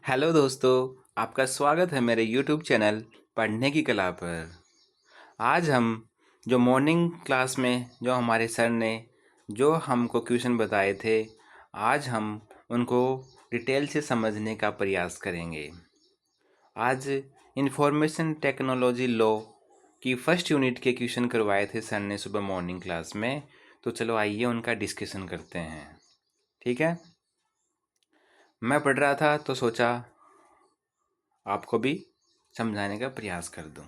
Hello दोस्तों, आपका स्वागत है मेरे यूट्यूब चैनल पढ़ने की कला पर। आज हम जो मॉर्निंग क्लास में जो हमारे सर ने जो हमको क्वेश्चन बताए थे, आज हम उनको डिटेल से समझने का प्रयास करेंगे। आज इंफॉर्मेशन टेक्नोलॉजी लॉ की फर्स्ट यूनिट के क्वेश्चन करवाए थे सर ने सुबह मॉर्निंग क्लास में। तो चलो आइए उनका डिस्कशन करते हैं। ठीक है, मैं पढ़ रहा था तो सोचा आपको भी समझाने का प्रयास कर दूं।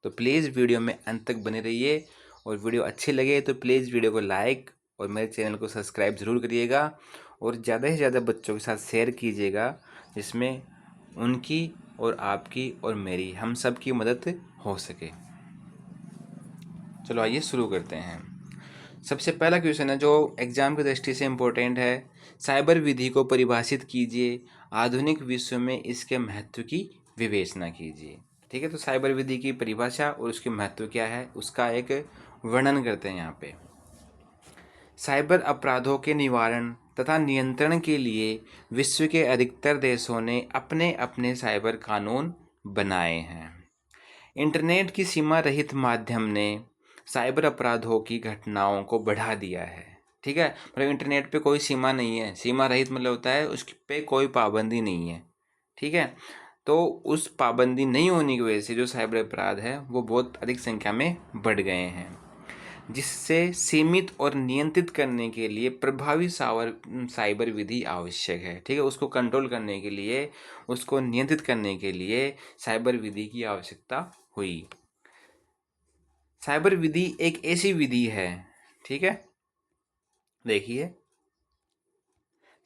तो प्लीज़ वीडियो में अंत तक बने रहिए, और वीडियो अच्छी लगे तो प्लीज़ वीडियो को लाइक और मेरे चैनल को सब्सक्राइब ज़रूर करिएगा, और ज़्यादा से ज़्यादा बच्चों के साथ शेयर कीजिएगा, जिसमें उनकी और आपकी और मेरी हम सब की मदद हो सके। चलो आइए शुरू करते हैं। सबसे पहला क्वेश्चन है जो एग्जाम की दृष्टि से इम्पोर्टेंट है। साइबर विधि को परिभाषित कीजिए, आधुनिक विश्व में इसके महत्व की विवेचना कीजिए। ठीक है, तो साइबर विधि की परिभाषा और उसके महत्व क्या है उसका एक वर्णन करते हैं यहाँ पे। साइबर अपराधों के निवारण तथा नियंत्रण के लिए विश्व के अधिकतर देशों ने अपने अपने साइबर कानून बनाए हैं। इंटरनेट की सीमा रहित माध्यम ने साइबर अपराधों की घटनाओं को बढ़ा दिया है। ठीक है, मतलब इंटरनेट पे कोई सीमा नहीं है। सीमा रहित मतलब होता है उस पे कोई पाबंदी नहीं है। ठीक है, तो उस पाबंदी नहीं होने की वजह से जो साइबर अपराध है वो बहुत अधिक संख्या में बढ़ गए हैं, जिससे सीमित और नियंत्रित करने के लिए प्रभावी साइबर विधि आवश्यक है। ठीक है, उसको कंट्रोल करने के लिए, उसको नियंत्रित करने के लिए साइबर विधि की आवश्यकता हुई। साइबर विधि एक ऐसी विधि है, ठीक है, देखिए,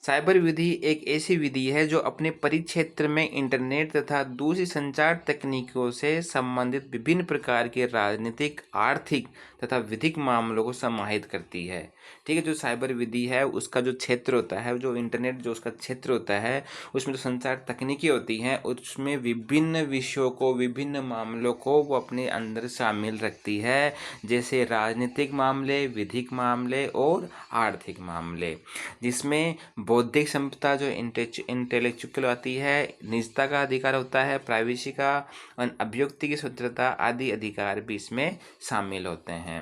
साइबर विधि एक ऐसी विधि है जो अपने परिक्षेत्र में इंटरनेट तथा दूसरी संचार तकनीकों से संबंधित विभिन्न प्रकार के राजनीतिक, आर्थिक तथा विधिक मामलों को समाहित करती है। ठीक है, जो साइबर विधि है उसका जो क्षेत्र होता है, जो इंटरनेट जो उसका क्षेत्र होता है, उसमें जो संचार तकनीकी होती हैं उसमें विभिन्न विषयों को, विभिन्न मामलों को वो अपने अंदर शामिल रखती है, जैसे राजनीतिक मामले, विधिक मामले और आर्थिक मामले, जिसमें बौद्धिक संपदा जो इंटेलेक्चुअल आती है, निजता का अधिकार होता है, प्राइवेसी का, और अभिव्यक्ति की स्वतंत्रता आदि अधिकार भी इसमें शामिल होते हैं।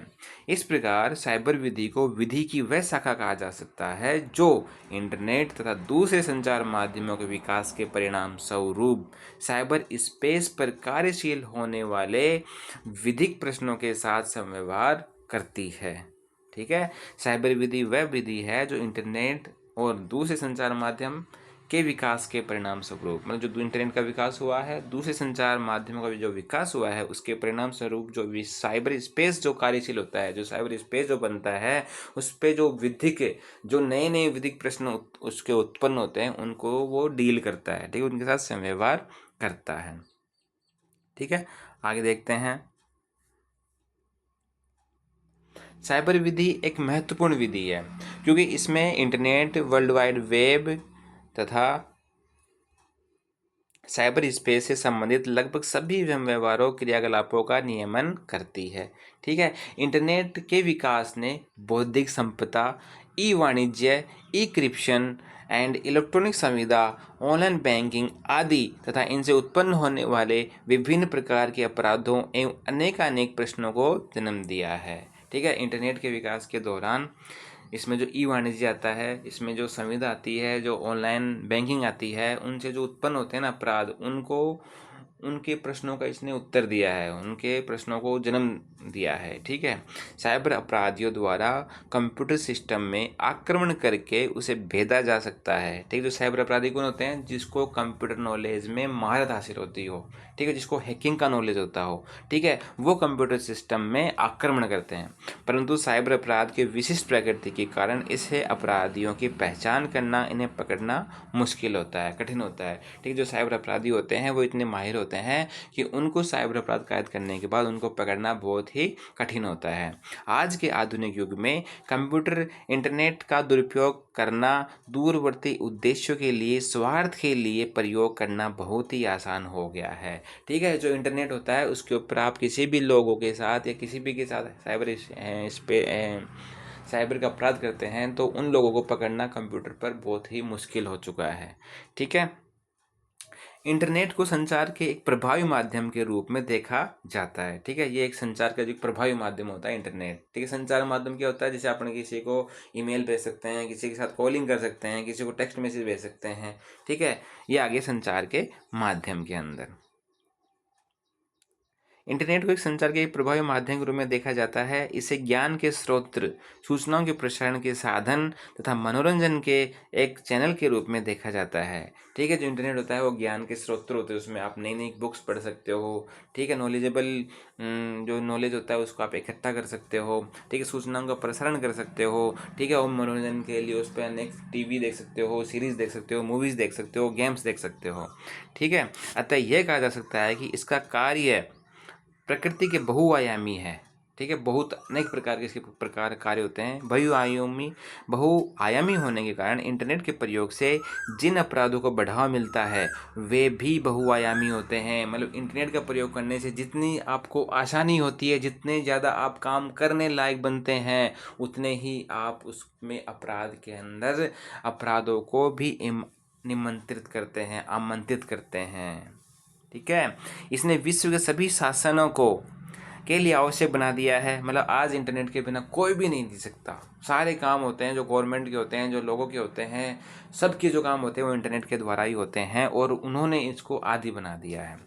इस प्रकार साइबर विधि को विधि की वह शाखा कहा जा सकता है जो इंटरनेट तथा दूसरे संचार माध्यमों के विकास के परिणाम स्वरूप साइबर स्पेस पर कार्यशील होने वाले विधिक प्रश्नों के साथ समव्यवहार करती है। ठीक है, साइबर विधि वह विधि है जो इंटरनेट और दूसरे संचार माध्यम के विकास के परिणाम स्वरूप, मतलब जो इंटरनेट का विकास हुआ है, दूसरे संचार माध्यमों का जो विकास हुआ है, उसके परिणाम स्वरूप जो साइबर स्पेस जो कार्यशील होता है, जो साइबर स्पेस जो बनता है, उस पर जो विधिक, जो नए नए विधिक प्रश्न उसके उत्पन्न होते हैं, उनको वो डील करता है। ठीक है, उनके साथ समव्यवहार करता है। ठीक है, आगे देखते हैं। साइबर विधि एक महत्वपूर्ण विधि है क्योंकि इसमें इंटरनेट, वर्ल्ड वाइड वेब तथा साइबर स्पेस से संबंधित लगभग सभी व्यवहारों, क्रियाकलापों का नियमन करती है। ठीक है, इंटरनेट के विकास ने बौद्धिक संपदा, ई वाणिज्य, ई क्रिप्शन एंड इलेक्ट्रॉनिक संविदा, ऑनलाइन बैंकिंग आदि तथा इनसे उत्पन्न होने वाले विभिन्न प्रकार के अपराधों एवं अनेकानेक प्रश्नों को जन्म दिया है। ठीक है, इंटरनेट के विकास के दौरान इसमें जो ई वाणिज्य आता है, इसमें जो संविदा आती है, जो ऑनलाइन बैंकिंग आती है, उनसे जो उत्पन्न होते हैं ना अपराध, उनको, उनके प्रश्नों का इसने उत्तर दिया है, उनके प्रश्नों को जन्म दिया है। ठीक है, साइबर अपराधियों द्वारा कंप्यूटर सिस्टम में आक्रमण करके उसे भेदा जा सकता है। ठीक है, जो साइबर अपराधी कौन होते हैं? जिसको कंप्यूटर नॉलेज में महारत हासिल होती हो, ठीक है, जिसको हैकिंग का नॉलेज होता हो, ठीक है, वो कंप्यूटर सिस्टम में आक्रमण करते हैं। परंतु साइबर अपराध के विशिष्ट प्रकृति के कारण इसे अपराधियों की पहचान करना, इन्हें पकड़ना मुश्किल होता है, कठिन होता है। ठीक है, जो साइबर अपराधी होते हैं वो इतने माहिर होते हैं कि उनको साइबर अपराध कायद करने के बाद उनको पकड़ना बहुत ही कठिन होता है। आज के आधुनिक युग में कंप्यूटर, इंटरनेट का दुरुपयोग करना, दूरवर्ती उद्देश्यों के लिए, स्वार्थ के लिए प्रयोग करना बहुत ही आसान हो गया है। ठीक है, जो इंटरनेट होता है उसके ऊपर आप किसी भी लोगों के साथ या किसी भी के साथ साइबर का अपराध करते हैं तो उन लोगों को पकड़ना कंप्यूटर पर बहुत ही मुश्किल हो चुका है। ठीक है, इंटरनेट को संचार के एक प्रभावी माध्यम के रूप में देखा जाता है। ठीक है, ये एक संचार का जो प्रभावी माध्यम होता है इंटरनेट। ठीक है, संचार माध्यम क्या होता है, जैसे अपन किसी को ईमेल भेज सकते हैं, किसी के साथ कॉलिंग कर सकते हैं, किसी को टेक्स्ट मैसेज भेज सकते हैं। ठीक है, ये आगे संचार के माध्यम के अंदर। इंटरनेट को एक संचार के एक प्रभावी माध्यम के रूप में देखा जाता है। इसे ज्ञान के स्रोत, सूचनाओं के प्रसारण के साधन तथा मनोरंजन के एक चैनल के रूप में देखा जाता है। ठीक है, जो इंटरनेट होता है वो ज्ञान के स्रोत होते हैं, उसमें आप नई नई बुक्स पढ़ सकते हो। ठीक है, नॉलेजेबल जो नॉलेज होता है उसको आप इकट्ठा कर सकते हो। ठीक है, सूचनाओं का प्रसारण कर सकते हो। ठीक है, और मनोरंजन के लिए उस पर अनेक टीवी देख सकते हो, सीरीज़ देख सकते हो, मूवीज़ देख सकते हो, गेम्स देख सकते हो। ठीक है, अतः यह कहा जा सकता है कि इसका कार्य प्रकृति के बहुआयामी है। ठीक है, बहुत अनेक प्रकार के इसके प्रकार कार्य होते हैं। बहुआयामी होने के कारण इंटरनेट के प्रयोग से जिन अपराधों को बढ़ावा मिलता है वे भी बहुआयामी होते हैं। मतलब इंटरनेट का प्रयोग करने से जितनी आपको आसानी होती है, जितने ज़्यादा आप काम करने लायक बनते हैं, उतने ही आप उसमें अपराध के अंदर अपराधों को भी निमंत्रित करते हैं, आमंत्रित करते हैं। ठीक है, इसने विश्व के सभी शासनों को के लिए आवश्यक बना दिया है। मतलब आज इंटरनेट के बिना कोई भी नहीं जी सकता। सारे काम होते हैं जो गवर्नमेंट के होते हैं, जो लोगों के होते हैं, सबके जो काम होते हैं वो इंटरनेट के द्वारा ही होते हैं, और उन्होंने इसको आदि बना दिया है।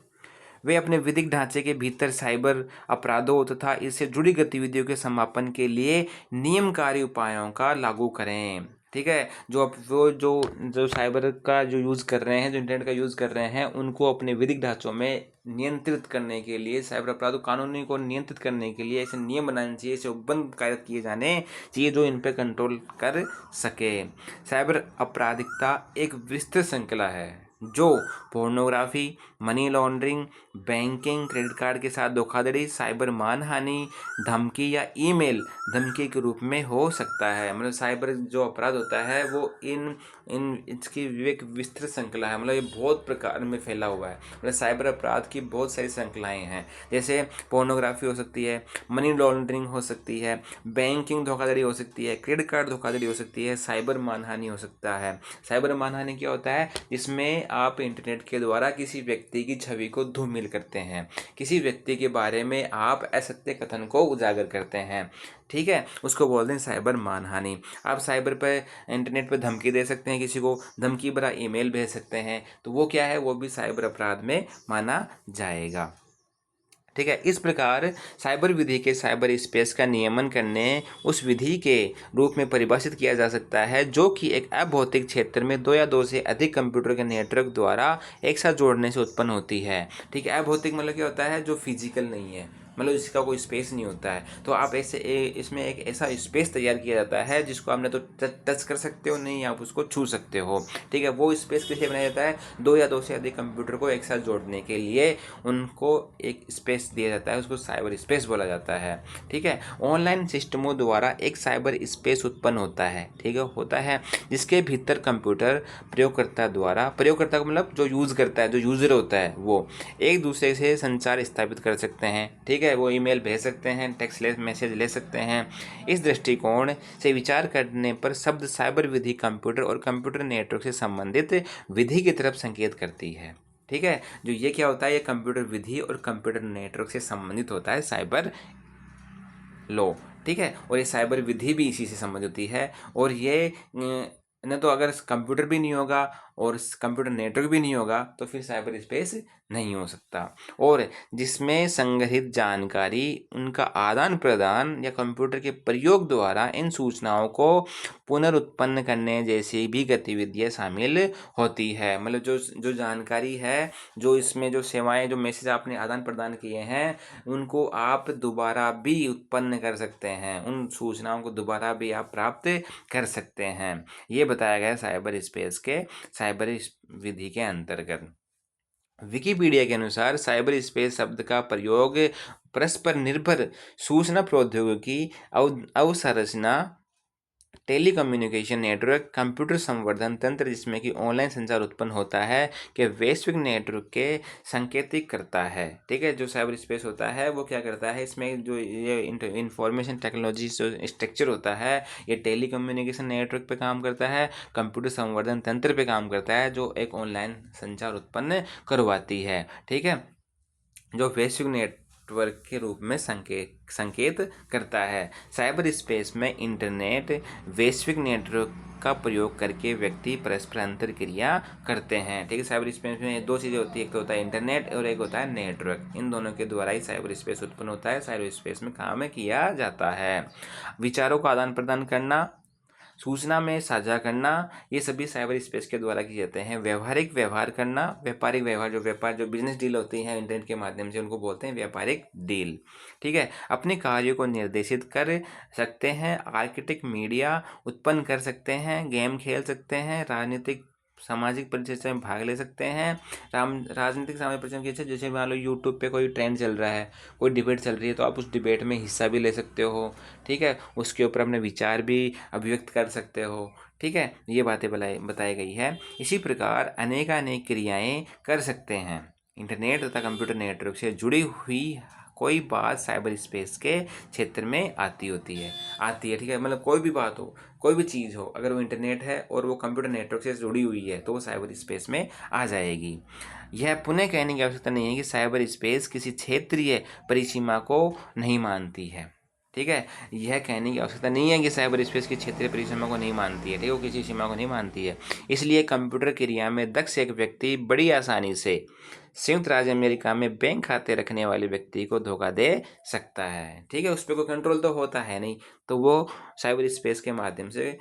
वे अपने विधिक ढांचे के भीतर साइबर अपराधों तथा इससे जुड़ी गतिविधियों के समापन के लिए नियमकारी उपायों का लागू करें। ठीक है, जो अब वो जो साइबर का जो यूज़ कर रहे हैं, जो इंटरनेट का यूज़ कर रहे हैं, उनको अपने विधिक ढांचों में नियंत्रित करने के लिए, साइबर अपराधों कानूनी को नियंत्रित करने के लिए ऐसे नियम बनाने चाहिए, ऐसे उपबंध कायद किए जाने चाहिए जो इन पर कंट्रोल कर सके। साइबर आपराधिकता एक विस्तृत श्रृंखला है जो pornography, money laundering, banking, credit card के साथ धोखाधड़ी, साइबर मानहानि, धमकी या ईमेल धमकी के रूप में हो सकता है। मतलब साइबर जो अपराध होता है वो इन इन इसकी एक विस्तृत श्रृंखला है। मतलब ये बहुत प्रकार में फैला हुआ है। मतलब साइबर अपराध की बहुत सारी श्रृंखलाएँ हैं, जैसे पोर्नोग्राफी हो सकती है, मनी लॉन्ड्रिंग हो सकती है, बैंकिंग धोखाधड़ी हो सकती है, क्रेडिट कार्ड धोखाधड़ी हो सकती है, साइबर मानहानि हो सकता है। साइबर मानहानि क्या होता है, जिसमें आप इंटरनेट के द्वारा किसी व्यक्ति की छवि को धूमिल करते हैं, किसी व्यक्ति के बारे में आप असत्य कथन को उजागर करते हैं। ठीक है, उसको बोलते हैं साइबर मानहानि। आप साइबर पर इंटरनेट पर धमकी दे सकते हैं, किसी को धमकी भरा ईमेल भेज सकते हैं, तो वो क्या है, वो भी साइबर अपराध में माना जाएगा। ठीक है, इस प्रकार साइबर विधि के साइबर स्पेस का नियमन करने उस विधि के रूप में परिभाषित किया जा सकता है जो कि एक अभौतिक क्षेत्र में दो या दो से अधिक कंप्यूटर के नेटवर्क द्वारा एक साथ जोड़ने से उत्पन्न होती है। ठीक है, अभौतिक मतलब क्या होता है, जो फिजिकल नहीं है, मतलब इसका कोई स्पेस नहीं होता है। तो आप इसमें एक ऐसा स्पेस तैयार किया जाता है जिसको आप न तो टच कर सकते हो, नहीं आप उसको छू सकते हो। ठीक है, वो स्पेस कैसे बनाया जाता है, दो या दो से अधिक कंप्यूटर को एक साथ जोड़ने के लिए उनको एक स्पेस दिया जाता है, उसको साइबर स्पेस बोला जाता है। ठीक है, ऑनलाइन सिस्टमों द्वारा एक साइबर स्पेस उत्पन्न होता है। ठीक है, होता है जिसके भीतर कंप्यूटर प्रयोगकर्ता को मतलब जो यूज़ करता है, जो यूज़र होता है, वो एक दूसरे से संचार स्थापित कर सकते हैं। ठीक है, वो ईमेल भेज सकते हैं, टेक्स्ट मैसेज ले सकते हैं। इस दृष्टिकोण से विचार करने पर शब्द साइबर विधि कंप्यूटर और कंप्यूटर नेटवर्क से संबंधित विधि की तरफ संकेत करती है। ठीक है, जो ये क्या होता है, ये कंप्यूटर विधि और कंप्यूटर नेटवर्क से संबंधित होता है साइबर लॉ। ठीक है, और ये साइबर विधि भी इसी से संबंधित होती है। और ये न तो अगर कंप्यूटर भी नहीं होगा और कंप्यूटर नेटवर्क भी नहीं होगा तो फिर साइबर स्पेस नहीं हो सकता। और जिसमें संग्रहित जानकारी, उनका आदान प्रदान या कंप्यूटर के प्रयोग द्वारा इन सूचनाओं को पुनरुत्पन्न करने जैसी भी गतिविधियां शामिल होती है। मतलब जो जानकारी है, जो इसमें जो सेवाएं, जो मैसेज आपने आदान प्रदान किए हैं, उनको आप दोबारा भी उत्पन्न कर सकते हैं, उन सूचनाओं को दोबारा भी आप प्राप्त कर सकते हैं। ये बताया गया साइबर स्पेस के साइबर विधि के अंतर्गत। विकिपीडिया के अनुसार साइबर स्पेस शब्द का प्रयोग परस्पर निर्भर सूचना प्रौद्योगिकी अवसंरचना टेलीकम्युनिकेशन नेटवर्क कंप्यूटर संवर्धन तंत्र जिसमें कि ऑनलाइन संचार उत्पन्न होता है कि वैश्विक नेटवर्क के संकेतिक करता है। ठीक है, जो साइबर स्पेस होता है वो क्या करता है, इसमें जो ये इंफॉर्मेशन टेक्नोलॉजी जो स्ट्रक्चर होता है ये टेलीकम्युनिकेशन नेटवर्क पे काम करता है, कंप्यूटर संवर्धन तंत्र पे काम करता है, जो एक ऑनलाइन संचार उत्पन्न करवाती है। ठीक है, जो वैश्विक नेटवर्क के रूप में संकेत करता है। साइबर स्पेस में इंटरनेट वैश्विक नेटवर्क का प्रयोग करके व्यक्ति परस्पर अंतर क्रिया करते हैं। ठीक है, साइबर स्पेस में दो चीज़ें होती है, एक तो होता है इंटरनेट और एक होता है नेटवर्क। इन दोनों के द्वारा ही साइबर स्पेस उत्पन्न होता है, साइबर स्पेस में काम किया जाता है। विचारों का आदान प्रदान करना, सूचना में साझा करना, ये सभी साइबर स्पेस के द्वारा किए जाते हैं। व्यावहारिक व्यवहार करना, व्यापारिक व्यवहार जो बिजनेस डील होती हैं इंटरनेट के माध्यम से उनको बोलते हैं व्यापारिक डील। ठीक है, अपने कार्यों को निर्देशित कर सकते हैं, आर्किटेक्ट मीडिया उत्पन्न कर सकते हैं, गेम खेल सकते हैं, राजनीतिक सामाजिक परिचर्चा में भाग ले सकते हैं। राजनीतिक सामाजिक परिचर्चा जैसे मान लो यूट्यूब पे कोई ट्रेंड चल रहा है, कोई डिबेट चल रही है, तो आप उस डिबेट में हिस्सा भी ले सकते हो। ठीक है, उसके ऊपर अपने विचार भी अभिव्यक्त कर सकते हो। ठीक है, ये बातें बताई गई है। इसी प्रकार अनेक क्रियाएं कर सकते हैं। इंटरनेट तथा कंप्यूटर नेटवर्क से जुड़ी हुई कोई बात साइबर स्पेस के क्षेत्र में आती है। ठीक है, मतलब कोई भी बात हो, कोई भी चीज़ हो, अगर वो इंटरनेट है और वो कंप्यूटर नेटवर्क से जुड़ी हुई है तो वो साइबर स्पेस में आ जाएगी। यह पुनः कहने की आवश्यकता नहीं है कि साइबर स्पेस किसी क्षेत्रीय परिसीमा को नहीं मानती है। ठीक है, यह कहने की आवश्यकता नहीं है कि साइबर स्पेस की क्षेत्रीय परिसीमा को नहीं मानती है। ठीक है, वो किसी सीमा को नहीं मानती है। इसलिए कंप्यूटर क्रिया में दक्ष एक व्यक्ति बड़ी आसानी से संयुक्त राज्य अमेरिका में बैंक खाते रखने वाले व्यक्ति को धोखा दे सकता है। ठीक है, उस पर कोई कंट्रोल तो होता है नहीं, तो वो साइबर स्पेस के माध्यम से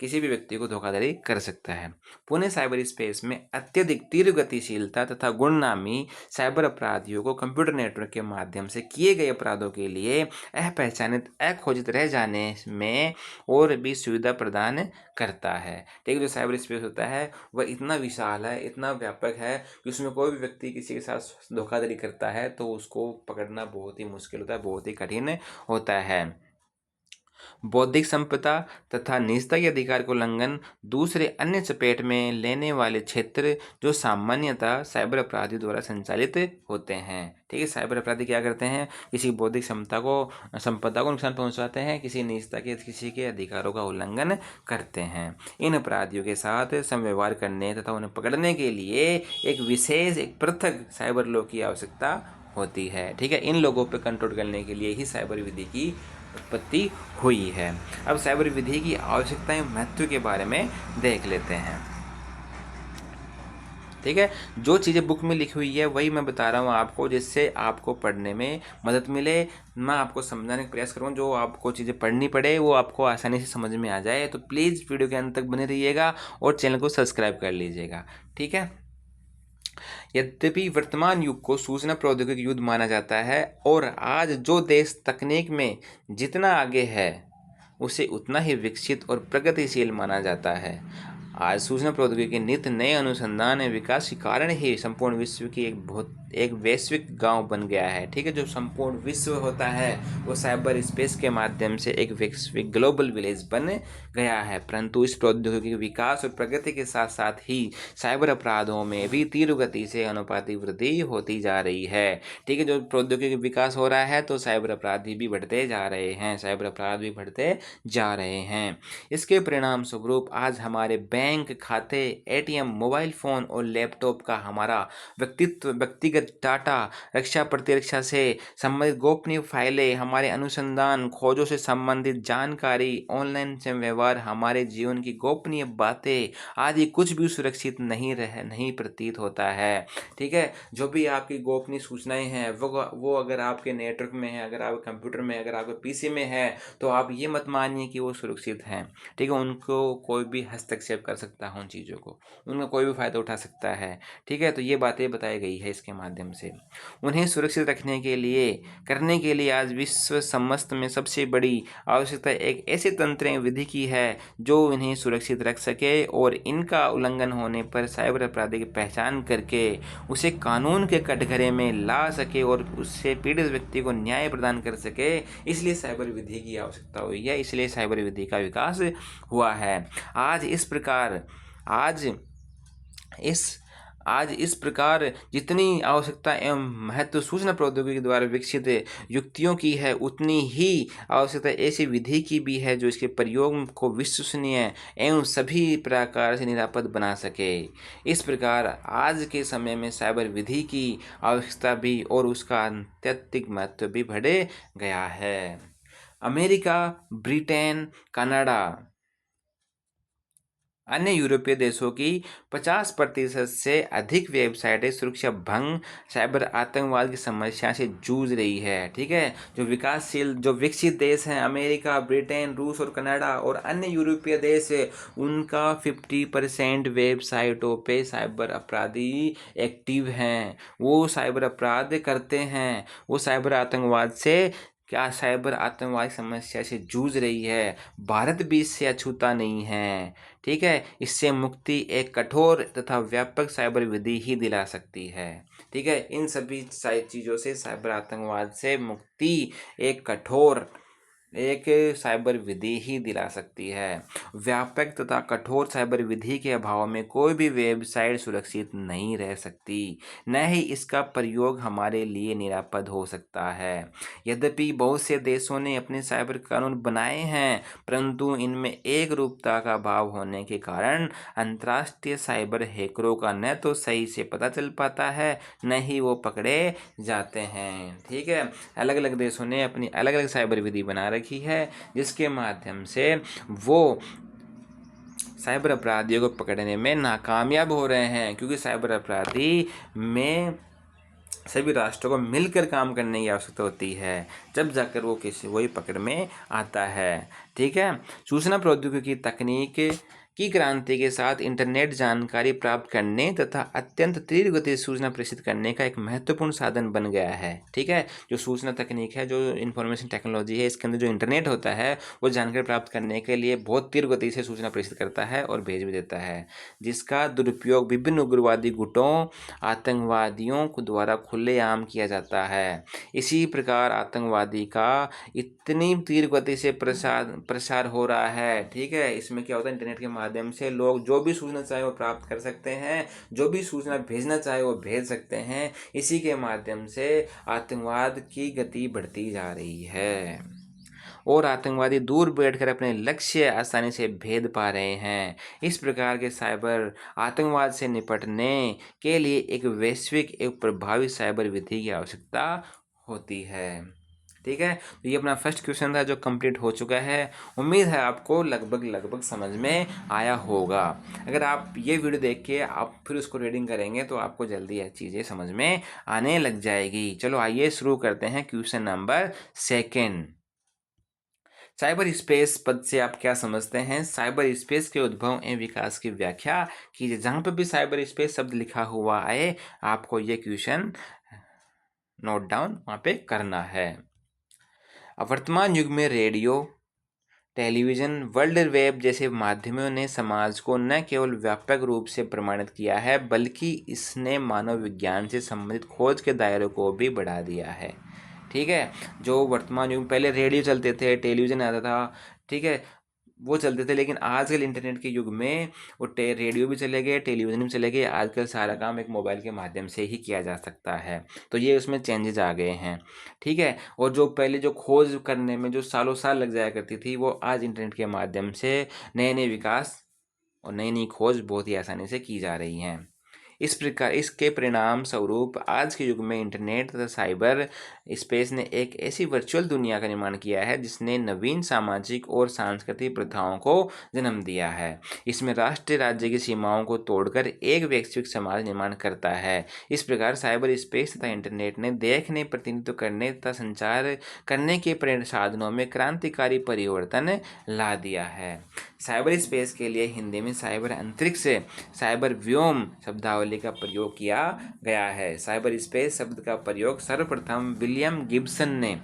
किसी भी व्यक्ति को धोखाधड़ी कर सकता है। पुणे साइबर स्पेस में अत्यधिक तीव्र गतिशीलता तथा गुणनामी साइबर अपराधियों को कंप्यूटर नेटवर्क के माध्यम से किए गए अपराधों के लिए अपहचानित अखोजित रह जाने में और भी सुविधा प्रदान करता है। ठीक है, जो साइबर स्पेस होता है वह इतना विशाल है, इतना व्यापक है कि उसमें कोई भी व्यक्ति किसी के साथ धोखाधड़ी करता है तो उसको पकड़ना बहुत ही मुश्किल होता है, बहुत ही कठिन होता है। बौद्धिक संपदा तथा निजता के अधिकार को उल्लंघन दूसरे अन्य चपेट में लेने वाले क्षेत्र जो सामान्यतः साइबर अपराधी द्वारा संचालित होते हैं। ठीक है, साइबर अपराधी क्या करते हैं, किसी बौद्धिक संपदा को नुकसान पहुंचाते हैं, किसी निजता के किसी के अधिकारों का उल्लंघन करते हैं। इन अपराधियों के साथ समव्यवहार करने तथा उन्हें पकड़ने के लिए एक पृथक साइबर लॉ की आवश्यकता होती है। ठीक है, इन लोगों पर कंट्रोल करने के लिए ही साइबर विधि की उत्पत्ति हुई है। अब साइबर विधि की आवश्यकता एवं महत्व के बारे में देख लेते हैं। ठीक है, जो चीज़ें बुक में लिखी हुई है वही मैं बता रहा हूँ आपको, जिससे आपको पढ़ने में मदद मिले। मैं आपको समझाने का प्रयास करूँ, जो आपको चीज़ें पढ़नी पड़े वो आपको आसानी से समझ में आ जाए। तो प्लीज़ वीडियो के अंत तक बने रहिएगा और चैनल को सब्सक्राइब कर लीजिएगा। ठीक है, यद्यपि वर्तमान युग को सूचना प्रौद्योगिकी युग माना जाता है और आज जो देश तकनीक में जितना आगे है उसे उतना ही विकसित और प्रगतिशील माना जाता है। आज सूचना प्रौद्योगिकी के नित्य नए अनुसंधान एवं विकास के कारण ही संपूर्ण विश्व की एक वैश्विक गांव बन गया है। ठीक है, जो संपूर्ण विश्व होता है वो साइबर स्पेस के माध्यम से एक वैश्विक ग्लोबल विलेज बन गया है। परंतु इस प्रौद्योगिकी के विकास और प्रगति के साथ साथ ही साइबर अपराधों में भी तीव्र गति से अनुपातिक वृद्धि होती जा रही है। ठीक है, जो प्रौद्योगिकी विकास हो रहा है तो साइबर अपराधी भी बढ़ते जा रहे हैं, साइबर अपराध भी बढ़ते जा रहे हैं। इसके परिणाम स्वरूप आज हमारे बैंक खाते, एटीएम, मोबाइल फ़ोन और लैपटॉप का हमारा व्यक्तिगत डाटा, रक्षा प्रतिरक्षा से संबंधित गोपनीय फाइलें, हमारे अनुसंधान खोजों से संबंधित जानकारी, ऑनलाइन से व्यवहार, हमारे जीवन की गोपनीय बातें आदि कुछ भी सुरक्षित नहीं प्रतीत होता है। ठीक है, जो भी आपकी गोपनीय सूचनाएं हैं वो अगर आपके नेटवर्क में है, अगर आपके कंप्यूटर में, अगर आपके पीसी में है तो आप ये मत मानिए कि वो सुरक्षित हैं। ठीक है, उनको कोई भी हस्तक्षेप कर सकता है, उन चीज़ों को उनका कोई भी फ़ायदा उठा सकता है। ठीक है, तो ये बातें बताई गई है इसके माध्यम माध्यम से। उन्हें सुरक्षित करने के लिए आज विश्व समस्त में सबसे बड़ी आवश्यकता एक ऐसे तंत्र एवं विधि की है जो इन्हें सुरक्षित रख सके और इनका उल्लंघन होने पर साइबर अपराधी की पहचान करके उसे कानून के कटघरे में ला सके और उससे पीड़ित व्यक्ति को न्याय प्रदान कर सके। इसलिए साइबर विधि की आवश्यकता हुई है, इसलिए साइबर विधि का विकास हुआ है। आज इस प्रकार जितनी आवश्यकता एवं महत्व सूचना प्रौद्योगिकी द्वारा विकसित युक्तियों की है, उतनी ही आवश्यकता ऐसी विधि की भी है जो इसके प्रयोग को विश्वसनीय एवं सभी प्रकार से निरापद बना सके। इस प्रकार आज के समय में साइबर विधि की आवश्यकता भी और उसका अत्यधिक महत्व भी बढ़ गया है। अमेरिका, ब्रिटेन, कनाडा, अन्य यूरोपीय देशों की 50% से अधिक वेबसाइटें सुरक्षा भंग, साइबर आतंकवाद की समस्या से जूझ रही है। ठीक है, जो विकसित देश हैं, अमेरिका, ब्रिटेन, रूस और कनाडा और अन्य यूरोपीय देश, उनका 50% वेबसाइटों पे साइबर अपराधी एक्टिव हैं। वो साइबर अपराध करते हैं, वो साइबर आतंकवाद समस्या से जूझ रही है। भारत भी इससे अछूता नहीं है। ठीक है, इससे मुक्ति एक कठोर तथा व्यापक साइबर विधि ही दिला सकती है। ठीक है, इन सभी चीज़ों से साइबर आतंकवाद से मुक्ति एक साइबर विधि ही दिला सकती है। व्यापक तथा कठोर साइबर विधि के अभाव में कोई भी वेबसाइट सुरक्षित नहीं रह सकती, न ही इसका प्रयोग हमारे लिए निरापद हो सकता है। यद्यपि बहुत से देशों ने अपने साइबर कानून बनाए हैं, परंतु इनमें एक रूपता का अभाव होने के कारण अंतर्राष्ट्रीय साइबर हैकरों का न तो सही से पता चल पाता है, न ही वो पकड़े जाते हैं। ठीक है, अलग अलग देशों ने अपनी अलग अलग साइबर विधि बना रखी है, जिसके माध्यम से वो साइबर अपराधियों को पकड़ने में नाकामयाब हो रहे हैं, क्योंकि साइबर अपराधी में सभी राष्ट्रों को मिलकर काम करने की आवश्यकता होती है, जब जाकर वो वही पकड़ में आता है। ठीक है, सूचना प्रौद्योगिकी तकनीक की क्रांति के साथ इंटरनेट जानकारी प्राप्त करने तथा अत्यंत तीव्र गति से सूचना प्रेषित करने का एक महत्वपूर्ण साधन बन गया है। ठीक है, जो सूचना तकनीक है, जो इंफॉर्मेशन टेक्नोलॉजी है, इसके अंदर जो इंटरनेट होता है, वो जानकारी प्राप्त करने के लिए बहुत तीव्र गति से सूचना प्रेषित करता है और भेज भी देता है, जिसका दुरुपयोग विभिन्न उग्रवादी गुटों, आतंकवादियों को द्वारा खुलेआम किया जाता है। इसी प्रकार आतंकवादी का इतनी तीव्र गति से प्रसार हो रहा है। ठीक है, इसमें क्या होता है, इंटरनेट के माध्यम से लोग जो भी सूचना चाहे वो प्राप्त कर सकते हैं, जो भी सूचना भेजना चाहे वो भेज सकते हैं। इसी के माध्यम से आतंकवाद की गति बढ़ती जा रही है और आतंकवादी दूर बैठकर अपने लक्ष्य आसानी से भेद पा रहे हैं। इस प्रकार के साइबर आतंकवाद से निपटने के लिए एक वैश्विक एक प्रभावी साइबर विधि की आवश्यकता होती है। ठीक है, तो ये अपना फर्स्ट क्वेश्चन था जो कंप्लीट हो चुका है। उम्मीद है आपको लगभग समझ में आया होगा। अगर आप ये वीडियो देख के आप फिर उसको रीडिंग करेंगे तो आपको जल्दी यह चीज़ें समझ में आने लग जाएगी। चलो आइए शुरू करते हैं क्वेश्चन नंबर 2। साइबर स्पेस पद से आप क्या समझते हैं? साइबर स्पेस के उद्भव एवं विकास की व्याख्या कीजिए। जहाँ पर भी साइबर स्पेस शब्द लिखा हुआ है, आपको ये क्वेश्चन नोट डाउन वहाँ पे करना है। वर्तमान युग में रेडियो, टेलीविज़न, वर्ल्ड वेब जैसे माध्यमों ने समाज को न केवल व्यापक रूप से प्रमाणित किया है, बल्कि इसने मानव विज्ञान से संबंधित खोज के दायरे को भी बढ़ा दिया है। ठीक है, जो वर्तमान युग, पहले रेडियो चलते थे, टेलीविज़न आता था, ठीक है, वो चलते थे, लेकिन आजकल इंटरनेट के युग में वो रेडियो भी चले गए, टेलीविज़न भी चले गए। आजकल सारा काम एक मोबाइल के माध्यम से ही किया जा सकता है, तो ये उसमें चेंजेस आ गए हैं। ठीक है, और जो पहले जो खोज करने में जो सालों साल लग जाया करती थी, वो आज इंटरनेट के माध्यम से नए विकास और नई खोज बहुत ही आसानी से की जा रही हैं। इस प्रकार इसके परिणाम स्वरूप आज के युग में इंटरनेट तथा साइबर स्पेस ने एक ऐसी वर्चुअल दुनिया का निर्माण किया है जिसने नवीन सामाजिक और सांस्कृतिक प्रथाओं को जन्म दिया है। इसमें राष्ट्र राज्य की सीमाओं को तोड़कर एक वैश्विक समाज निर्माण करता है। इस प्रकार साइबर स्पेस तथा इंटरनेट ने देखने, प्रतिनिधित्व करने तथा संचार करने के साधनों में क्रांतिकारी परिवर्तन ला दिया है। साइबर स्पेस के लिए हिंदी में साइबर अंतरिक्ष, साइबर व्योम शब्दावली शब्दावली का प्रयोग किया गया है। साइबर स्पेस शब्द का प्रयोग सर्वप्रथम विलियम गिब्सन ने,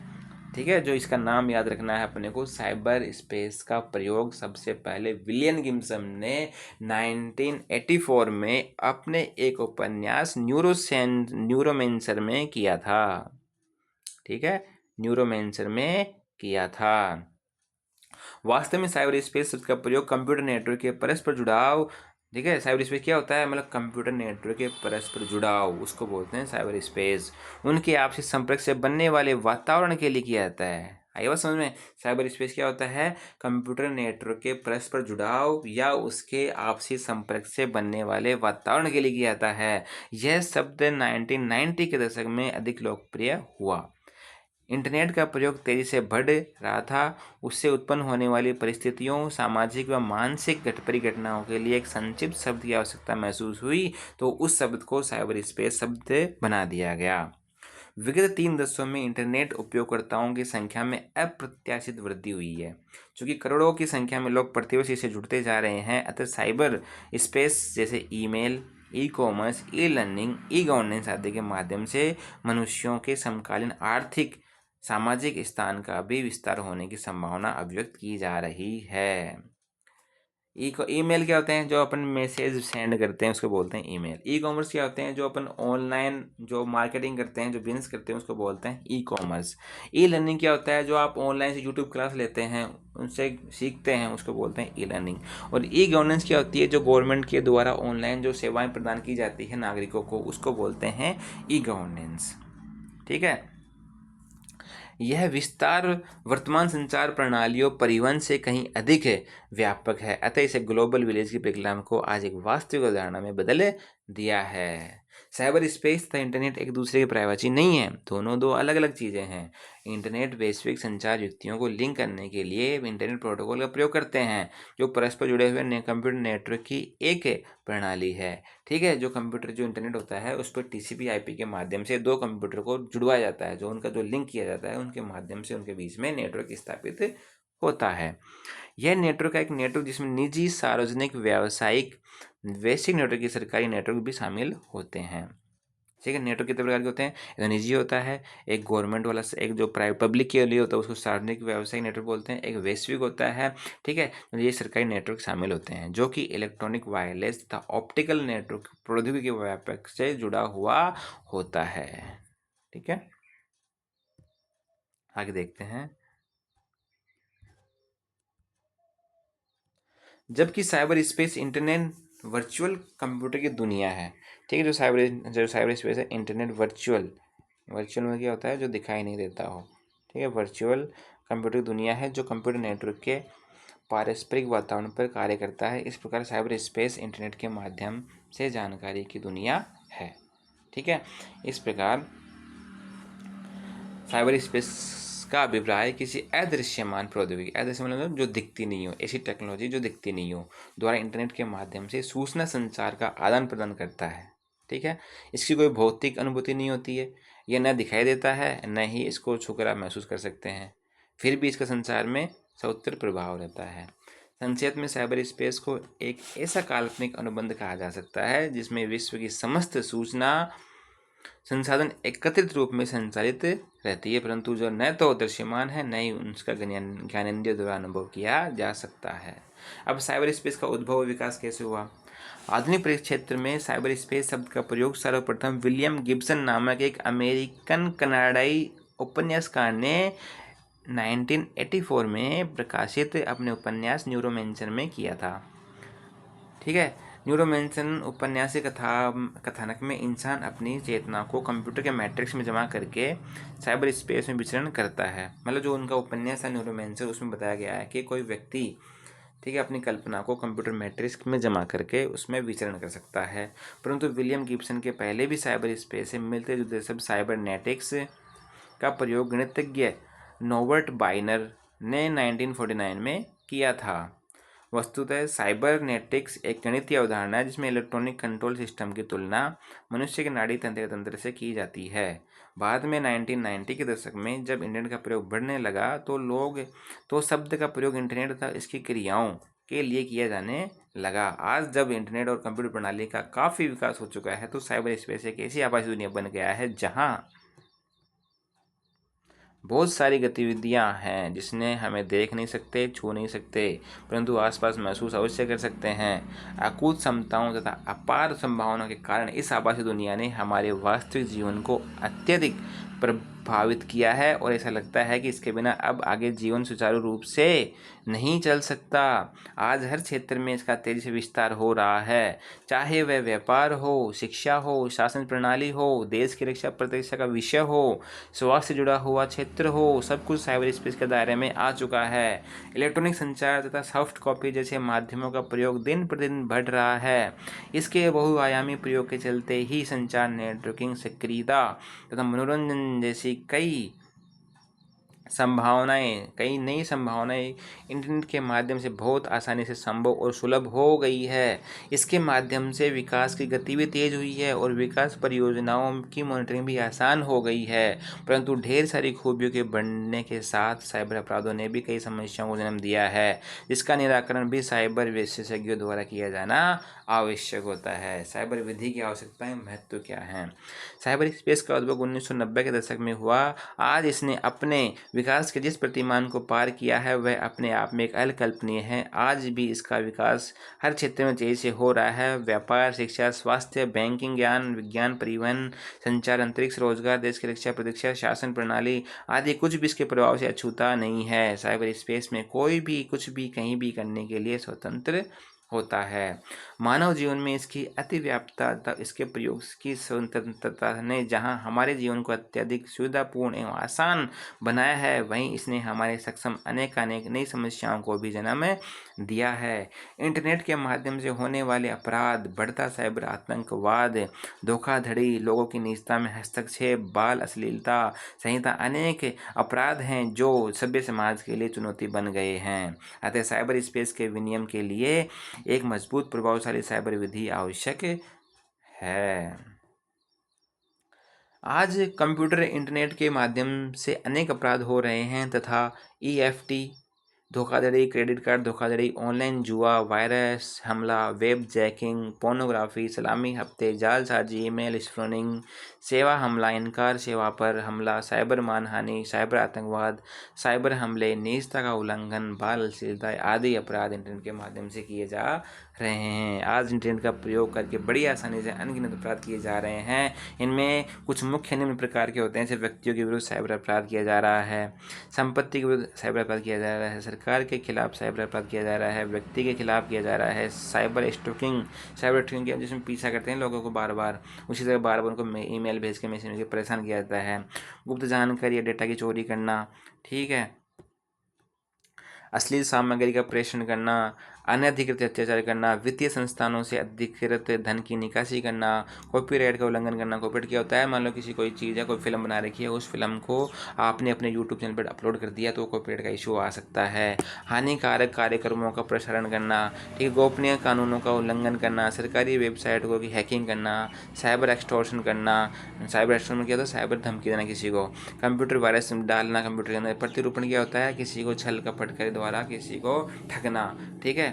ठीक है, जो इसका नाम याद रखना है अपने को, साइबर स्पेस का प्रयोग सबसे पहले विलियम गिब्सन ने 1984 में अपने एक उपन्यास न्यूरोमेंसर में किया था। ठीक है, न्यूरोमेंसर में किया था। वास्तव में साइबर स्पेस शब्द का प्रयोग कंप्यूटर नेटवर्क के परस्पर जुड़ाव, ठीक है, साइबर स्पेस क्या होता है, मतलब कंप्यूटर नेटवर्क के परस्पर जुड़ाव, उसको बोलते हैं साइबर स्पेस। उनके आपसी संपर्क से बनने वाले वातावरण के लिए किया जाता है। आई बात समझ में? साइबर स्पेस क्या होता है? कंप्यूटर नेटवर्क के परस्पर जुड़ाव या उसके आपसी संपर्क से बनने वाले वातावरण के लिए किया जाता है। यह शब्द 1990 के दशक में अधिक लोकप्रिय हुआ। इंटरनेट का प्रयोग तेजी से बढ़ रहा था। उससे उत्पन्न होने वाली परिस्थितियों, सामाजिक व मानसिक परिघटनाओं के लिए एक संक्षिप्त शब्द की आवश्यकता महसूस हुई, तो उस शब्द को साइबर स्पेस शब्द बना दिया गया। विगत 3 दशकों में इंटरनेट उपयोगकर्ताओं की संख्या में अप्रत्याशित वृद्धि हुई है। चूँकि करोड़ों की संख्या में लोग प्रतिवर्ष इससे जुड़ते जा रहे हैं, अतः साइबर स्पेस जैसे email, e commerce, e learning, e governance आदि के माध्यम से मनुष्यों के समकालीन आर्थिक सामाजिक स्थान का भी विस्तार होने की संभावना अभिव्यक्त की जा रही है। ईमेल क्या होते हैं? जो अपन मैसेज सेंड करते हैं उसको बोलते हैं ईमेल। ई कॉमर्स क्या होते हैं? जो अपन ऑनलाइन जो मार्केटिंग करते हैं, जो बिजनेस करते हैं, उसको बोलते हैं ई कॉमर्स। ई लर्निंग क्या होता है? जो आप ऑनलाइन से यूट्यूब क्लास लेते हैं, उनसे सीखते हैं, उसको बोलते हैं ई लर्निंग। और ई गवर्नेंस क्या होती है? जो गवर्नमेंट के द्वारा ऑनलाइन जो सेवाएं प्रदान की जाती है नागरिकों को, उसको बोलते हैं ई गवर्नेंस। ठीक है, यह विस्तार वर्तमान संचार प्रणालियों, परिवहन से कहीं अधिक व्यापक है, अतः इसे ग्लोबल विलेज की परिकल्पना को आज एक वास्तविक उदाहरण में बदल दिया है। साइबर स्पेस तथा इंटरनेट एक दूसरे के पर्यायवाची नहीं है, दोनों दो अलग अलग चीज़ें हैं। इंटरनेट वैश्विक संचार युक्तियों को लिंक करने के लिए इंटरनेट प्रोटोकॉल का प्रयोग करते हैं, जो परस्पर जुड़े हुए कंप्यूटर नेटवर्क की एक प्रणाली है। ठीक है, जो कंप्यूटर जो इंटरनेट होता है उस पर टीसीपी आईपी के माध्यम से दो कंप्यूटर को जुड़वाया जाता है, जो उनका जो लिंक किया जाता है, उनके माध्यम से उनके बीच में नेटवर्क स्थापित होता है। यह नेटवर्क का एक नेटवर्क जिसमें निजी, सार्वजनिक, व्यावसायिक, वैश्विक नेटवर्क की सरकारी नेटवर्क भी शामिल होते हैं। ठीक है, नेटवर्क कितने प्रकार के होते हैं? एक निजी होता है, एक गवर्नमेंट वाला, एक जो प्राइवेट पब्लिक के लिए होता है उसको सार्वजनिक व्यावसायिक नेटवर्क बोलते हैं, एक वैश्विक होता है। ठीक है, ये सरकारी नेटवर्क शामिल होते हैं, जो कि इलेक्ट्रॉनिक, वायरलेस तथा ऑप्टिकल नेटवर्क प्रौद्योगिकी के व्यापक से जुड़ा हुआ होता है। ठीक है, आगे देखते हैं। जबकि cyber space internet virtual computer की दुनिया है। ठीक है, जो साइबर स्पेस है इंटरनेट वर्चुअल में क्या होता है? जो दिखाई नहीं देता हो। ठीक है, वर्चुअल कंप्यूटर की दुनिया है जो कंप्यूटर नेटवर्क के पारस्परिक वातावरण पर कार्य करता है। इस प्रकार साइबर स्पेस इंटरनेट के माध्यम से जानकारी की दुनिया है। ठीक है, इस प्रकार साइबर स्पेस का अभिप्राय किसी अदृश्यमान प्रौद्योगिकी, अदृश्य मतलब जो दिखती नहीं हो, ऐसी टेक्नोलॉजी जो दिखती नहीं हो, द्वारा इंटरनेट के माध्यम से सूचना संचार का आदान प्रदान करता है। ठीक है, इसकी कोई भौतिक अनुभूति नहीं होती है, यह न दिखाई देता है, न ही इसको छूकर आप महसूस कर सकते हैं, फिर भी इसका संचार में सउत्तर प्रभाव रहता है। संक्षेप में साइबर स्पेस को एक ऐसा काल्पनिक अनुबंध कहा जा सकता है जिसमें विश्व की समस्त सूचना संसाधन एकत्रित रूप में संचालित रहती है, परंतु जो न तो दृश्यमान है, न ही उसका ज्ञानेंद्रिय द्वारा अनुभव किया जा सकता है। अब साइबर स्पेस का उद्भव और विकास कैसे हुआ? आधुनिक परिक्षेत्र में साइबर स्पेस शब्द का प्रयोग सर्वप्रथम विलियम गिब्सन नामक एक अमेरिकन कनाडाई उपन्यासकार ने 1984 में प्रकाशित अपने उपन्यास न्यूरोमेंसर में किया था। ठीक है, न्यूरोमेंसन उपन्यासी कथानक में इंसान अपनी चेतना को कंप्यूटर के मैट्रिक्स में जमा करके साइबर स्पेस में विचरण करता है। मतलब जो उनका उपन्यास है न्यूरोमेंसर, उसमें बताया गया है कि कोई व्यक्ति, ठीक है, अपनी कल्पना को कंप्यूटर मैट्रिक्स में जमा करके उसमें विचरण कर सकता है। परंतु विलियम गिब्सन के पहले भी साइबर स्पेस से मिलते जुलते शब्द साइबरनेटिक्स का प्रयोग गणितज्ञ नॉबर्ट बाइनर ने 1949 में किया था। वस्तुतः साइबरनेटिक्स एक गणितीय अवधारणा है जिसमें इलेक्ट्रॉनिक कंट्रोल सिस्टम की तुलना मनुष्य के नाड़ी तंत्र से की जाती है। बाद में 1990 के दशक में जब इंटरनेट का प्रयोग बढ़ने लगा तो शब्द का प्रयोग इंटरनेट तथा इसकी क्रियाओं के लिए किया जाने लगा। आज जब इंटरनेट और कंप्यूटर प्रणाली का काफ़ी विकास हो चुका है तो साइबर स्पेस एक ऐसी आभासी दुनिया बन गया है जहां बहुत सारी गतिविधियां हैं जिसने हमें देख नहीं सकते, छू नहीं सकते, परंतु आसपास महसूस अवश्य कर सकते हैं। अकूत क्षमताओं तथा अपार संभावनाओं के कारण इस आभासी दुनिया ने हमारे वास्तविक जीवन को अत्यधिक प्रभावित किया है और ऐसा लगता है कि इसके बिना अब आगे जीवन सुचारू रूप से नहीं चल सकता। आज हर क्षेत्र में इसका तेजी से विस्तार हो रहा है, चाहे वह व्यापार हो, शिक्षा हो, शासन प्रणाली हो, देश की रक्षा प्रतिरक्षा का विषय हो, स्वास्थ्य से जुड़ा हुआ क्षेत्र हो, सब कुछ साइबर स्पेस के दायरे में आ चुका है। इलेक्ट्रॉनिक संचार तथा सॉफ्ट कॉपी जैसे माध्यमों का प्रयोग दिन प्रतिदिन बढ़ रहा है। इसके बहुआयामी प्रयोग के चलते ही संचार, नेटवर्किंग, सक्रियता तथा मनोरंजन जैसी कई नई संभावनाएं इंटरनेट के माध्यम से बहुत आसानी से संभव और सुलभ हो गई है। इसके माध्यम से विकास की गति भी तेज हुई है और विकास परियोजनाओं की मॉनिटरिंग भी आसान हो गई है। परंतु ढेर सारी खूबियों के बढ़ने के साथ साइबर अपराधों ने भी कई समस्याओं को जन्म दिया है, जिसका निराकरण भी साइबर विशेषज्ञों द्वारा किया जाना आवश्यक होता है। साइबर विधि की आवश्यकताएं, महत्व क्या है? साइबर स्पेस का उद्भव 1990 के दशक में हुआ। आज इसने अपने विकास के जिस प्रतिमान को पार किया है वह अपने आप में एक अकल्पनीय है। आज भी इसका विकास हर क्षेत्र में तेजी से हो रहा है। व्यापार, शिक्षा, स्वास्थ्य, बैंकिंग, ज्ञान, विज्ञान, परिवहन, संचार, अंतरिक्ष, रोजगार, देश की रक्षा प्रतिरक्षा, शासन प्रणाली आदि कुछ भी इसके प्रभाव से अछूता नहीं है। साइबर स्पेस में कोई भी कुछ भी कहीं भी करने के लिए स्वतंत्र होता है। मानव जीवन में इसकी अतिव्याप्तता तथा इसके प्रयोग की स्वतंत्रता ने जहां हमारे जीवन को अत्यधिक सुविधापूर्ण एवं आसान बनाया है, वहीं इसने हमारे सक्षम अनेक नई समस्याओं को भी जन्म दिया है। इंटरनेट के माध्यम से होने वाले अपराध, बढ़ता साइबर आतंकवाद, धोखाधड़ी, लोगों की निजता में हस्तक्षेप, बाल अश्लीलता संहिता अनेक अपराध हैं जो सभ्य समाज के लिए चुनौती बन गए हैं। अतः साइबर स्पेस के विनियम के लिए एक मजबूत प्रभावशाली साइबर विधि आवश्यक है। आज कंप्यूटर, इंटरनेट के माध्यम से अनेक अपराध हो रहे हैं तथा EFT धोखाधड़ी, क्रेडिट कार्ड धोखाधड़ी, ऑनलाइन जुआ, वायरस हमला, वेब जैकिंग, पोर्नोग्राफी, सलामी हफ्ते, जालसाजी, ईमेल स्पैमिंग, सेवा हमला, इनकार सेवा पर हमला, साइबर मानहानि, साइबर आतंकवाद, साइबर हमले, निजता का उल्लंघन, बाल अश्लीलता आदि अपराध इंटरनेट के माध्यम से किए जा रहे हैं। आज इंटरनेट का प्रयोग करके बड़ी आसानी से अनगिनत अपराध किए जा रहे हैं। इनमें कुछ मुख्य निम्न प्रकार के होते हैं, जैसे व्यक्तियों के विरुद्ध साइबर अपराध किया जा रहा है, संपत्ति के विरुद्ध साइबर अपराध किया जा रहा है, सरकार के खिलाफ साइबर अपराध किया जा रहा है, व्यक्ति के खिलाफ किया जा रहा है, साइबर स्टॉकिंग किया जिसमें पीछा करते हैं लोगों को बार बार, उसी तरह बार बार उनको ईमेल भेज के मैसेज के परेशान किया जाता है, गुप्त जानकारी या डेटा की चोरी करना, ठीक है, अश्लील सामग्री का प्रेषण करना, अनधिकृत अत्याचार करना, वित्तीय संस्थानों से अधिकृत धन की निकासी करना, कॉपीराइट का उल्लंघन करना। कॉपीराइट क्या होता है? मान लो किसी कोई चीज़ है, कोई फिल्म बना रखी है, उस फिल्म को आपने अपने यूट्यूब चैनल पर अपलोड कर दिया तो कॉपीराइट का इशू आ सकता है। हानिकारक कार्यक्रमों का प्रसारण करना, ठीक है, गोपनीय कानूनों का उल्लंघन करना, सरकारी वेबसाइट को की हैकिंग करना, साइबर एक्सटॉर्शन करना। साइबर एक्सटॉर्शन में क्या होता है? साइबर धमकी देना किसी को, कंप्यूटर वायरस डालना कंप्यूटर के अंदर। प्रतिरूपण क्या होता है? किसी को छल कपट के द्वारा किसी को ठगना, ठीक है।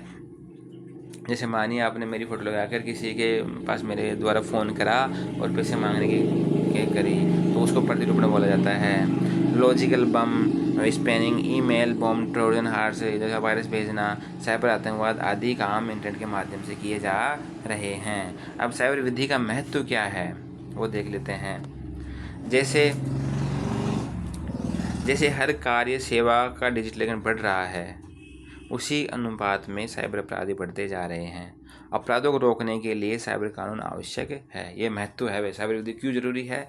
जैसे मानिए आपने मेरी फ़ोटो लगाकर किसी के पास मेरे द्वारा फ़ोन करा और पैसे मांगने की करी तो उसको प्रतिरूपण बोला जाता है। Logical bomb, spamming, email bomb, Trojan horse जैसा वायरस भेजना, साइबर आतंकवाद आदि काम इंटरनेट के माध्यम से किए जा रहे हैं। अब साइबर विधि का महत्व क्या है वो देख लेते हैं। जैसे हर कार्य सेवा का डिजिटलीकरण बढ़ रहा है, उसी अनुपात में साइबर अपराधी बढ़ते जा रहे हैं। अपराधों को रोकने के लिए साइबर कानून आवश्यक है। ये महत्व है। साइबर विधि क्यों जरूरी है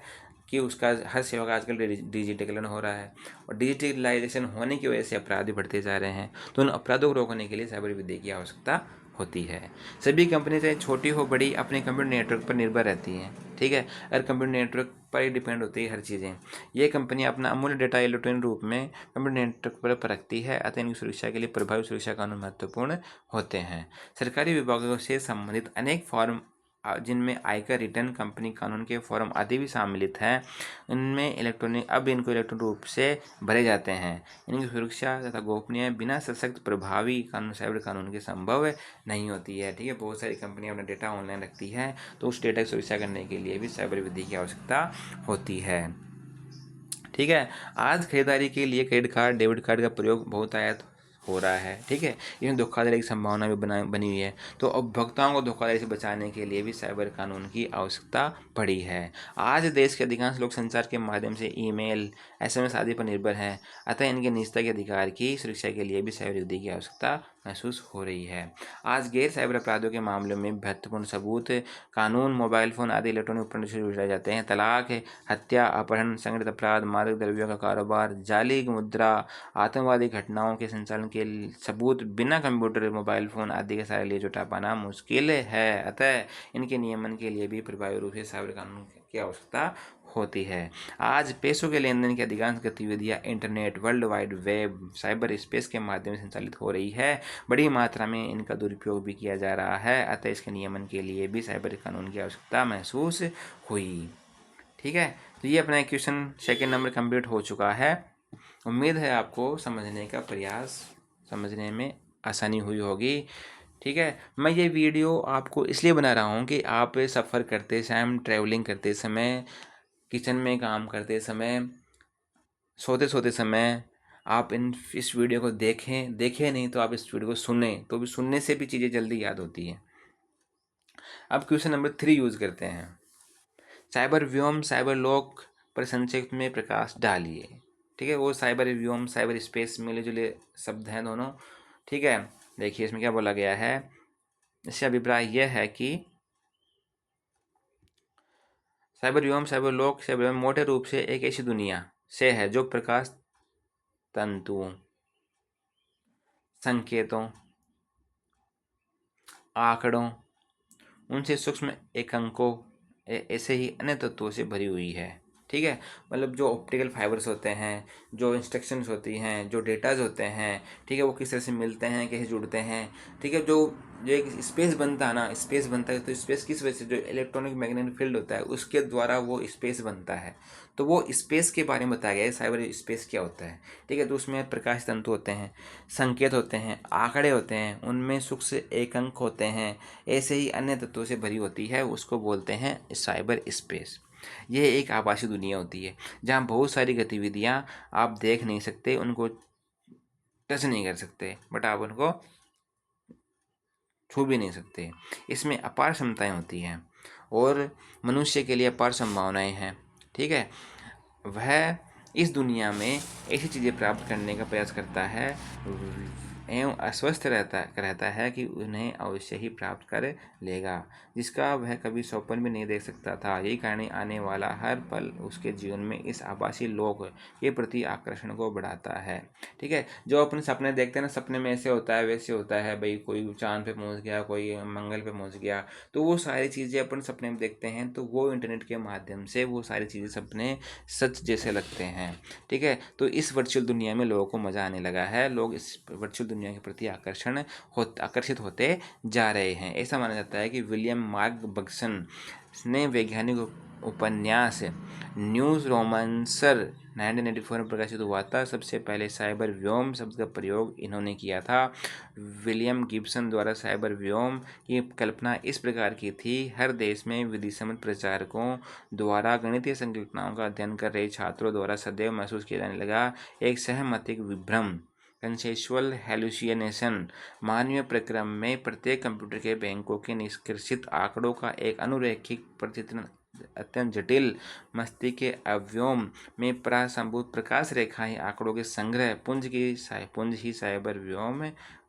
कि उसका हर सेवा का आजकल डिजिटलीकरण हो रहा है और डिजिटलाइजेशन होने की वजह से अपराधी बढ़ते जा रहे हैं, तो उन अपराधों को रोकने के लिए साइबर विधि की आवश्यकता होती है। सभी कंपनी चाहे छोटी हो बड़ी अपने कंप्यूटर नेटवर्क पर निर्भर रहती हैं, ठीक है। अगर कंप्यूटर नेटवर्क पर ही डिपेंड होती है हर चीज़ें। ये कंपनी अपना अमूल्य डेटा इलेक्ट्रॉनिक रूप में कंप्यूटर नेटवर्क पर रखती है, अतः इनकी सुरक्षा के लिए प्रभावी सुरक्षा कानून महत्वपूर्ण होते हैं। सरकारी विभागों से संबंधित अनेक फॉर्म जिनमें आयकर रिटर्न, कंपनी कानून के फॉर्म आदि भी सम्मिलित हैं, इनको इलेक्ट्रॉनिक रूप से भरे जाते हैं। इनकी सुरक्षा तथा गोपनीय बिना सशक्त प्रभावी कानून साइबर कानून के संभव नहीं होती है। ठीक है, बहुत सारी कंपनियां अपना डेटा ऑनलाइन रखती हैं, तो उस डेटा की सुरक्षा करने के लिए भी साइबर विधि की आवश्यकता होती है। ठीक है, आज खरीदारी के लिए क्रेडिट कार्ड, डेबिट कार्ड का प्रयोग बहुत आयत हो रहा है। ठीक है, इसमें धोखाधड़ी की संभावना भी बनी हुई है। तो उपभोक्ताओं को धोखाधड़ी से बचाने के लिए भी साइबर कानून की आवश्यकता पड़ी है। आज देश के अधिकांश लोग संचार के माध्यम से ईमेल, एसएमएस आदि पर निर्भर हैं, अतः इनके निजता के अधिकार की सुरक्षा के लिए भी साइबर विधि की आवश्यकता महसूस हो रही है। आज गैर साइबर अपराधों के मामलों में महत्वपूर्ण सबूत कानून, मोबाइल फोन आदि इलेक्ट्रॉनिक उपकरण से जुड़ाए जाते हैं। तलाक, हत्या, अपहरण, संगठित अपराध, मादक द्रव्यों का कारोबार, जाली मुद्रा, आतंकवादी घटनाओं के संचालन के सबूत बिना कंप्यूटर, मोबाइल फोन आदि के सहारे लिए जुटा पाना मुश्किल है। अतः इनके नियमन के लिए भी प्रभावी रूप से साइबर कानून की आवश्यकता होती है। आज पैसों के लेन देन की अधिकांश गतिविधियां internet, world wide web, cyber space के माध्यम से संचालित हो रही है। बड़ी मात्रा में इनका दुरुपयोग भी किया जा रहा है, अतः इसके नियमन के लिए भी साइबर कानून की आवश्यकता महसूस हुई। ठीक है, तो ये अपना क्वेश्चन सेकंड नंबर कंप्लीट हो चुका है। उम्मीद है आपको समझने में आसानी हुई होगी। ठीक है, मैं ये वीडियो आपको इसलिए बना रहा हूँ कि आप सफ़र करते समय, ट्रैवलिंग करते समय, किचन में काम करते समय, सोते समय आप इस वीडियो को देखें नहीं तो आप इस वीडियो को सुनें, तो भी सुनने से भी चीज़ें जल्दी याद होती हैं। अब क्वेश्चन नंबर 3 यूज़ करते हैं। साइबर व्योम, साइबर लॉक पर संक्षिप्त में प्रकाश डालिए। ठीक है, वो साइबर व्योम, साइबर स्पेस मिले जुले शब्द हैं दोनों। ठीक है, देखिए इसमें क्या बोला गया है। इससे अभिप्राय यह है कि साइबर व्योम, साइबर लॉक, साइबर व्योम मोटे रूप से एक ऐसी दुनिया से है जो प्रकाश तंतुओं, संकेतों, आंकड़ों, उनसे सूक्ष्म एकांकों, ऐसे ही अन्य तत्वों से भरी हुई है। ठीक है, मतलब जो ऑप्टिकल फाइबर्स होते हैं, जो इंस्ट्रक्शंस होती हैं, जो डेटाज होते हैं, ठीक है, वो किस तरह से मिलते हैं, कैसे जुड़ते हैं। ठीक है, जो जो एक स्पेस बनता है ना, स्पेस बनता है तो स्पेस किस वजह से, जो इलेक्ट्रॉनिक मैग्नेटिक फील्ड होता है उसके द्वारा वो स्पेस बनता है। तो वो स्पेस के बारे में बताया गया है, साइबर स्पेस क्या होता है। ठीक है, तो उसमें प्रकाश तंतु होते हैं, संकेत होते हैं, आंकड़े होते हैं, उनमें सूक्ष्म एकांक होते हैं, ऐसे ही अन्य तत्वों से भरी होती है, उसको बोलते हैं साइबर स्पेस। यह एक आभासी दुनिया होती है जहाँ बहुत सारी गतिविधियाँ आप देख नहीं सकते, उनको टच नहीं कर सकते, बट आप उनको छू भी नहीं सकते। इसमें अपार क्षमताएं होती हैं और मनुष्य के लिए अपार संभावनाएं हैं। ठीक है, वह इस दुनिया में ऐसी चीज़ें प्राप्त करने का प्रयास करता है एवं अस्वस्थ रहता है कि उन्हें अवश्य ही प्राप्त कर लेगा, जिसका वह कभी स्वप्न भी नहीं देख सकता था। यही कारण आने वाला हर पल उसके जीवन में इस आभासी लोक के प्रति आकर्षण को बढ़ाता है। ठीक है, जो अपने सपने देखते हैं ना, सपने में ऐसे होता है वैसे होता है, भाई कोई चांद पे पहुंच गया, कोई मंगल पे पहुंच गया, तो वो सारी चीज़ें अपन सपने में देखते हैं, तो वो इंटरनेट के माध्यम से वो सारी चीज़ें सपने सच जैसे लगते हैं। ठीक है, तो इस वर्चुअल दुनिया में लोगों को मज़ा आने लगा है, लोग इस वर्चुअल दुनिया के प्रति आकर्षित होते जा रहे हैं। ऐसा माना जाता है कि विलियम मार्क बग्सन ने वैज्ञानिक उपन्यास न्यूज़ रोमांसर 1984 में प्रकाशित हुआ था। सबसे पहले साइबर व्योम शब्द का प्रयोग इन्होंने किया था। विलियम गिब्सन द्वारा साइबर व्योम की कल्पना इस प्रकार की थी। हर देश में विधिसम्मत प्रचारकों द्वारा गणितीय संकल्पनाओं का अध्ययन कर रहे छात्रों द्वारा सदैव महसूस किया जाने लगा एक सहमतिक विभ्रम, कंसेंशुअल हेलुसिनेशन। मानवीय प्रक्रम में प्रत्येक कंप्यूटर के बैंकों के निष्कर्षित आंकड़ों का एक अनुरेखिक प्रतिचित्रण अत्यंत जटिल मस्तिष्क के अवयवों में प्रासंभूत प्रकाश रेखाएं आंकड़ों के संग्रह पुंज ही साइबर व्योम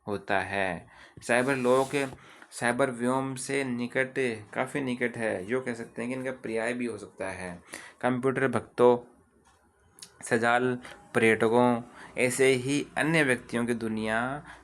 होता है। साइबर लॉक साइबर व्योम से काफ़ी निकट है, जो कह सकते हैं कि इनका पर्याय भी हो सकता है। कंप्यूटर भक्तों, सजाल पर्यटकों, ऐसे ही अन्य व्यक्तियों की दुनिया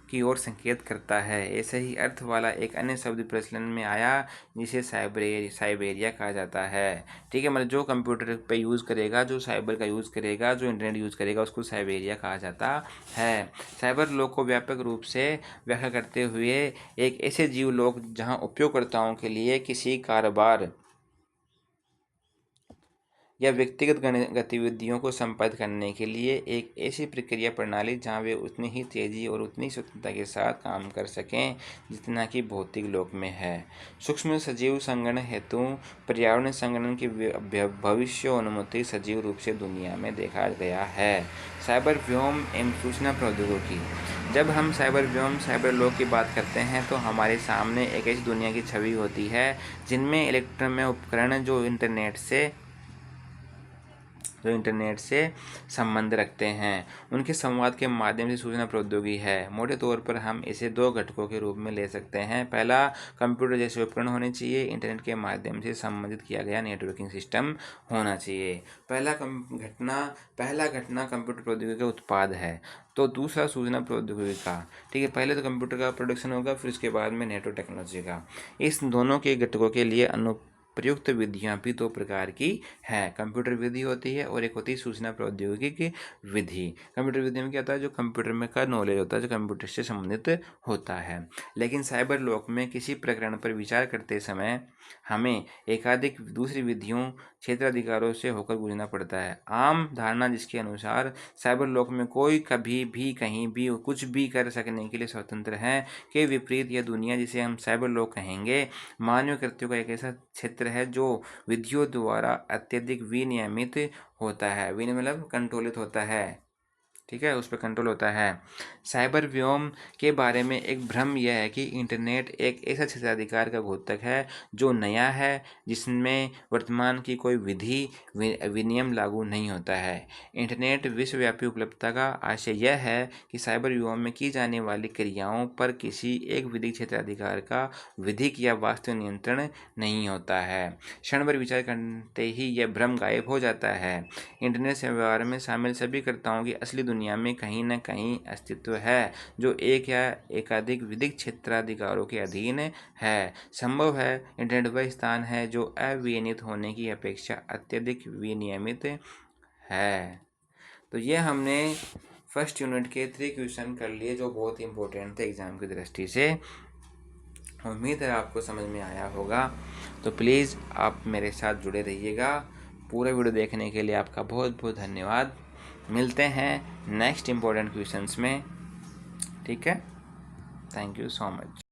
की ओर संकेत करता है। ऐसे ही अर्थ वाला एक अन्य शब्द प्रचलन में आया जिसे साइबेरिया कहा जाता है। ठीक है, मतलब जो कंप्यूटर पे यूज़ करेगा, जो साइबर का यूज़ करेगा, जो इंटरनेट यूज़ करेगा, उसको साइबेरिया कहा जाता है। साइबर लोक को व्यापक रूप से व्याख्या करते हुए एक ऐसे जीवलोक जहां उपयोगकर्ताओं के लिए किसी कारोबार या व्यक्तिगत गतिविधियों को संपादित करने के लिए एक ऐसी प्रक्रिया प्रणाली जहां वे उतनी ही तेज़ी और उतनी स्वतंत्रता के साथ काम कर सकें जितना कि भौतिक लोक में है। सूक्ष्म सजीव संगणन हेतु पर्यावरण संगणन की भविष्योन्मुखी सजीव रूप से दुनिया में देखा गया है। साइबर व्योम एवं सूचना प्रौद्योगिकी। जब हम साइबर व्योम साइबर लोक की बात करते हैं तो हमारे सामने एक ऐसी दुनिया की छवि होती है जिनमें इलेक्ट्रॉनिक उपकरण जो इंटरनेट से संबंध रखते हैं उनके संवाद के माध्यम से सूचना प्रौद्योगिकी है। मोटे तौर पर हम इसे दो घटकों के रूप में ले सकते हैं। पहला, कंप्यूटर जैसे उपकरण होने चाहिए, इंटरनेट के माध्यम से संबंधित किया गया नेटवर्किंग सिस्टम होना चाहिए। पहला घटना कंप्यूटर प्रौद्योगिकी का उत्पाद है, तो दूसरा सूचना प्रौद्योगिकी का। ठीक है, पहले तो कंप्यूटर का प्रोडक्शन होगा, फिर उसके बाद में नेटवर्क टेक्नोलॉजी का। इस दोनों के घटकों के लिए प्रयुक्त विधियां भी दो प्रकार की हैं। कंप्यूटर विधि होती है और एक होती है सूचना प्रौद्योगिकी की विधि। कंप्यूटर विधि में क्या होता है, जो कंप्यूटर में का नॉलेज होता है, जो कंप्यूटर से संबंधित होता है। लेकिन साइबर लोक में किसी प्रकरण पर विचार करते समय हमें एकाधिक दूसरी विधियों क्षेत्राधिकारों से होकर गुजरना पड़ता है। आम धारणा जिसके अनुसार साइबर लोक में कोई कभी भी कहीं भी कुछ भी कर सकने के लिए स्वतंत्र है, के विपरीत यह दुनिया जिसे हम साइबर लोक कहेंगे मानवीय कृत्यों का एक ऐसा क्षेत्र है जो विधियों द्वारा अत्यधिक विनियमित होता है। विनियमित मतलब कंट्रोलित होता है। ठीक है, उस पर कंट्रोल होता है। साइबर व्योम के बारे में एक भ्रम यह है कि इंटरनेट एक ऐसा क्षेत्राधिकार का घोतक है जो नया है, जिसमें वर्तमान की कोई विधि विनियम लागू नहीं होता है। इंटरनेट विश्वव्यापी उपलब्धता का आशय यह है कि साइबर व्योम में की जाने वाली क्रियाओं पर किसी एक विधिक क्षेत्राधिकार का विधिक या वास्तविक नियंत्रण नहीं होता है। क्षण भर विचार करते ही यह भ्रम गायब हो जाता है। इंटरनेट से व्यवहार में शामिल सभी कर्ताओं की असली दुनिया में कहीं न कहीं अस्तित्व है जो एक या एकाधिक विधिक क्षेत्राधिकारों के अधीन है। संभव है इंटरनेट वह स्थान है जो अविनियमित होने की अपेक्षा अत्यधिक विनियमित है। तो ये हमने फर्स्ट यूनिट के 3 क्वेश्चन कर लिए जो बहुत इंपॉर्टेंट थे एग्जाम की दृष्टि से। उम्मीद है आपको समझ में आया होगा। तो प्लीज़ आप मेरे साथ जुड़े रहिएगा। पूरा वीडियो देखने के लिए आपका बहुत बहुत धन्यवाद। मिलते हैं नेक्स्ट इम्पोर्टेंट क्वेश्चंस में। ठीक है, थैंक यू सो मच।